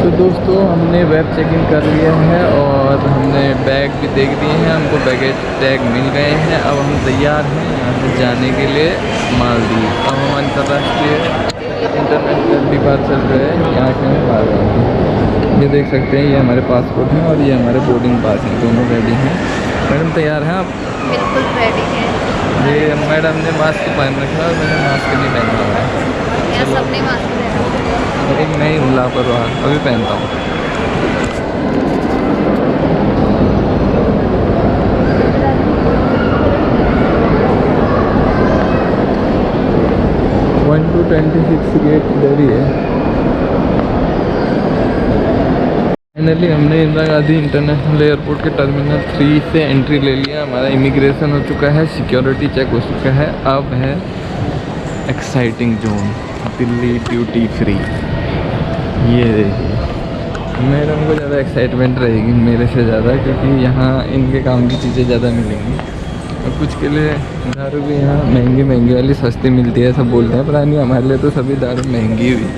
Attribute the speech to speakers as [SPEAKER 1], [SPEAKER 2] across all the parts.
[SPEAKER 1] तो दोस्तों हमने वेब चेक इन कर लिया है और हमने बैग भी देख दिए हैं, हमको बैगेज टैग मिल गए हैं। अब हम तैयार हैं यहाँ से जाने के लिए मालदीव। अब हम अंतर्राष्ट्रीय इंटरनेशनल डिपार्चर जो है यहाँ से हम मालदीव। ये देख सकते हैं, ये हमारे पासपोर्ट हैं और ये हमारे बोर्डिंग पास हैं, दोनों रेडी हैं। मैडम तैयार हैं आप?
[SPEAKER 2] बिल्कुल रेडी है।
[SPEAKER 1] ये मैडम ने मास्क पहन रखा है और मैंने मास्क नहीं पहना हुआ है।
[SPEAKER 2] यहाँ सबने मास्क पहना है।
[SPEAKER 1] एक नहीं हूँ लापरवाह, अभी पहनता हूँ। वन टू 26 गेट इधर ही है। फाइनली हमने इंदिरा गांधी इंटरनेशनल एयरपोर्ट के टर्मिनल 3 से एंट्री ले लिया। हमारा इमिग्रेशन हो चुका है, सिक्योरिटी चेक हो चुका है। अब है exciting zone, Delhi duty free. ये देखिए, मैडम को ज़्यादा एक्साइटमेंट रहेगी मेरे से ज़्यादा, क्योंकि यहाँ इनके काम की चीज़ें ज़्यादा मिलेंगी। और कुछ के लिए दारू भी यहाँ महंगी महंगी वाली सस्ती मिलती है, सब बोलते हैं, पता नहीं हमारे लिए तो सभी दारू महंगी हुई।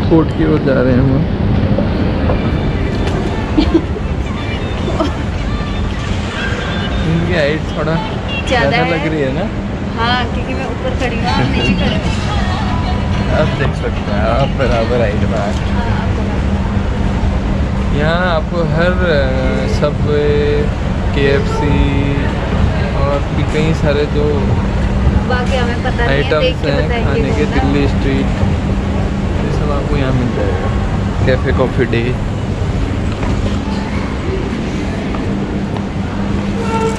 [SPEAKER 1] कोर्ट की ओर जा रहे हैं हम। इनकी हाइट थोड़ा ज़्यादा लग रही है ना?
[SPEAKER 2] हाँ, क्योंकि मैं ऊपर खड़ी हूँ, आप नीचे खड़े हो।
[SPEAKER 1] आप देख सकते हैं, आप बराबर हाइट में हैं। यहाँ आपको हर सबवे, KFC और भी कई सारे जो
[SPEAKER 2] बाकी हमें पता नहीं है, देख
[SPEAKER 1] आइटम्स
[SPEAKER 2] के
[SPEAKER 1] हैं
[SPEAKER 2] बताएंगे
[SPEAKER 1] खाने के, दिल्ली स्ट्रीट, ये सब आपको यहाँ मिल जाएगा। Cafe coffee day.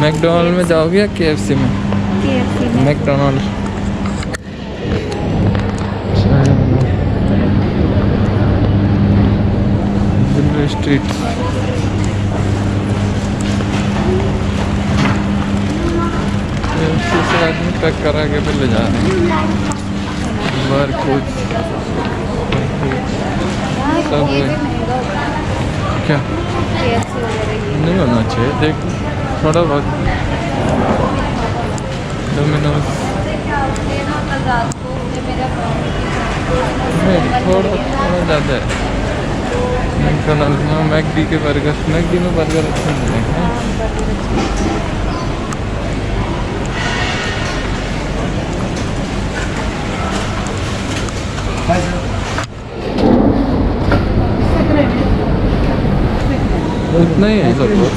[SPEAKER 1] मैकडोनल्ड में जाओगे या केएफसी में?
[SPEAKER 2] KFC में।
[SPEAKER 1] McDonald street. से आदमी पैक करा के फिर ले जा रहे हैं। कुछ सब
[SPEAKER 2] ये भी महंगा होता है।
[SPEAKER 1] क्या
[SPEAKER 2] KFC वगैरह ये।
[SPEAKER 1] नहीं होना चाहिए, देख थोड़ा बहुत डोमिनोज नहीं, थोड़ा ज़्यादा है। मैकडोनल्ड में मैकडी के बर्गर, मैकडी में बर्गर अच्छे मिलेंगे। उतना ही है सब कुछ।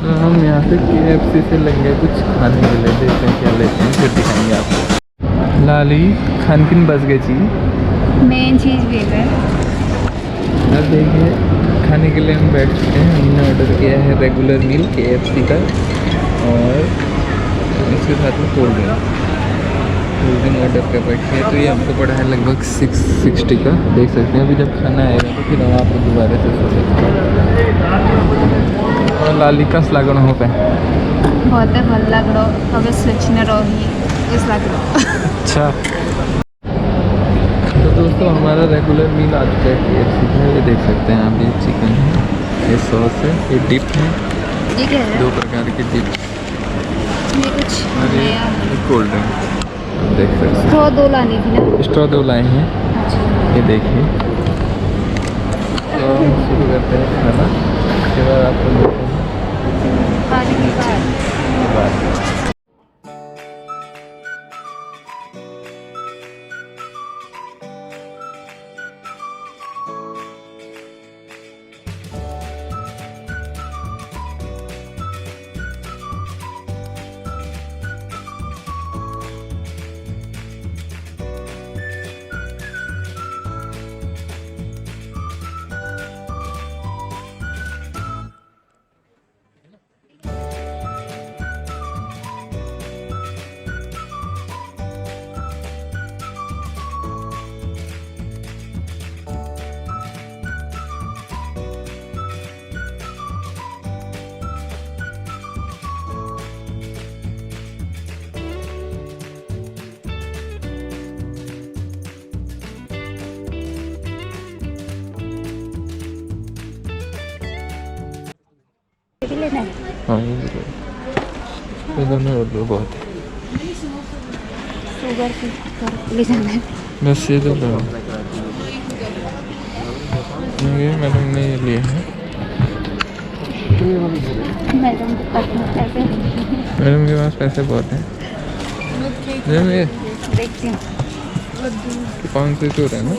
[SPEAKER 1] तो हम यहाँ से KFC से लेंगे कुछ खाने के लिए, देखते हैं क्या लेते हैं, फिर दिखाएंगे आपको। लाली खानकिन बस गई चीज
[SPEAKER 2] मेन चीज़ भी है।
[SPEAKER 1] अब देखिए खाने के लिए हम बैठ चुके हैं। हमने ऑर्डर किया है रेगुलर मील KFC का और इसके साथ में कोल्ड ड्रिंक ऑर्डर कर रखी है। तो ये हमको पड़ा है लगभग 660 का, देख सकते हैं। अभी जब खाना आएगा तो फिर हम आपको दोबारा से और लालिकास लागण हो पे
[SPEAKER 2] बहुत भल लागलो हमें सोचने रही इस लागलो।
[SPEAKER 1] अच्छा तो दोस्तों हमारा रेगुलर मील आ चुका है KFC का। ये देख सकते हैं आप, ये चिकन है, ये सॉस है, ये डिप है,
[SPEAKER 2] ये क्या है?
[SPEAKER 1] 2 प्रकार की डिप
[SPEAKER 2] ये कुछ
[SPEAKER 1] और ये
[SPEAKER 2] नया।
[SPEAKER 1] कोल्ड ड्रिंक देख सकते हैं।
[SPEAKER 2] स्ट्रॉ 2 लानी थी ना।
[SPEAKER 1] स्ट्रॉ 2 लाए हैं,
[SPEAKER 2] अच्छा।
[SPEAKER 1] ये देखिए। तो हम शुरू करते हैं खाना, उसके बाद आपको देखते हैं
[SPEAKER 2] खाने के बाद भी लेना है।
[SPEAKER 1] हाँ ये दोनों ऑर्डर बहुत है।
[SPEAKER 2] शुगर की ले जाना है।
[SPEAKER 1] बस ये तो लो। ये मैडम ने ये लिया है।
[SPEAKER 2] मैडम के पास में पैसे
[SPEAKER 1] मैडम के पास पैसे बहुत हैं। मैडम ये
[SPEAKER 2] देखती हूँ।
[SPEAKER 1] 500 हो रहा है ना?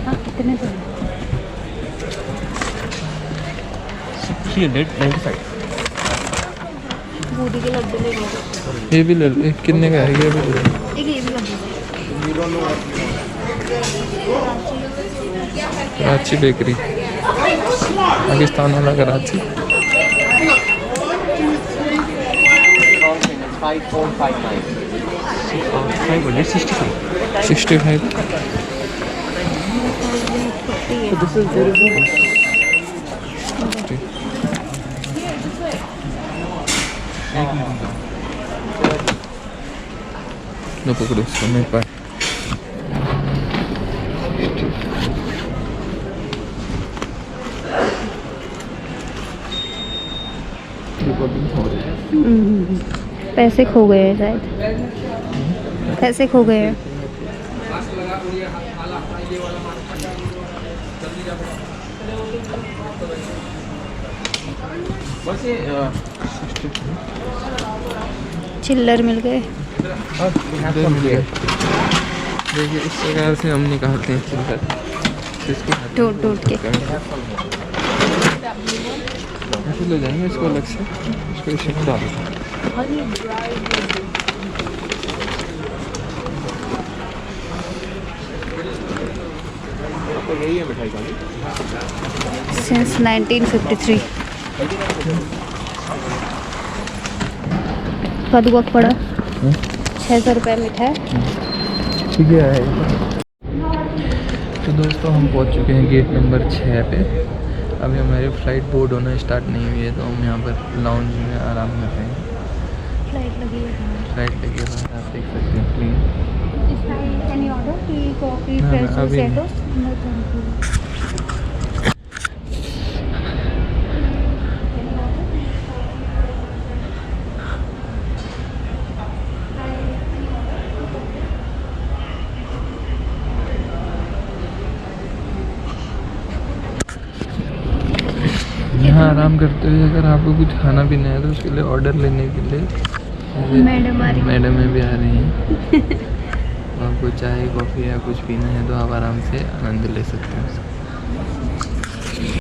[SPEAKER 2] हाँ कितने तो हैं?
[SPEAKER 3] 395
[SPEAKER 2] बूढ़ी के लड्डू ले लो।
[SPEAKER 1] ये भी ले लो। एक कितने का है ये भी ले लो।
[SPEAKER 2] एक ये भी लड्डू
[SPEAKER 1] कराची बेकरी, पाकिस्तान वाला कराची।
[SPEAKER 3] 565
[SPEAKER 1] 65 नो पकड़ो इसको मेरे पास।
[SPEAKER 2] पैसे खो गए हैं शायद। पैसे खो गए हैं। चिल्लर मिल गए।
[SPEAKER 1] देखिए इस प्रकार से हम निकालते हैं चिल्लर, इसको
[SPEAKER 2] टूट टूट के।
[SPEAKER 1] ऐसे ले जाएंगे इसको अलग से, इसको इसी में डाल दें।
[SPEAKER 2] सिंस 1953 कद्दू पड़ा 600 रुपये मिठाई।
[SPEAKER 1] ठीक है। तो दोस्तों हम पहुंच चुके हैं गेट नंबर 6 पे। अभी हमारी फ़्लाइट बोर्ड होना स्टार्ट नहीं हुई है, तो हम यहाँ पर लाउंज में आराम कर रहे हैं।
[SPEAKER 2] फ्लाइट लगी है।
[SPEAKER 1] फ्लाइट लगी है, आप देख सकते हैं plain.
[SPEAKER 2] Any order tea coffee
[SPEAKER 1] हाँ,
[SPEAKER 2] फ्रेश
[SPEAKER 1] अभी
[SPEAKER 2] सेटो? No thank you.
[SPEAKER 1] यहाँ आराम करते हुए अगर आपको कुछ खाना पीना है तो उसके लिए ऑर्डर लेने के लिए मैडम भी आ रही हैं। तो आपको चाय कॉफ़ी या कुछ पीना है तो आप आराम से आनंद ले सकते हैं उसका।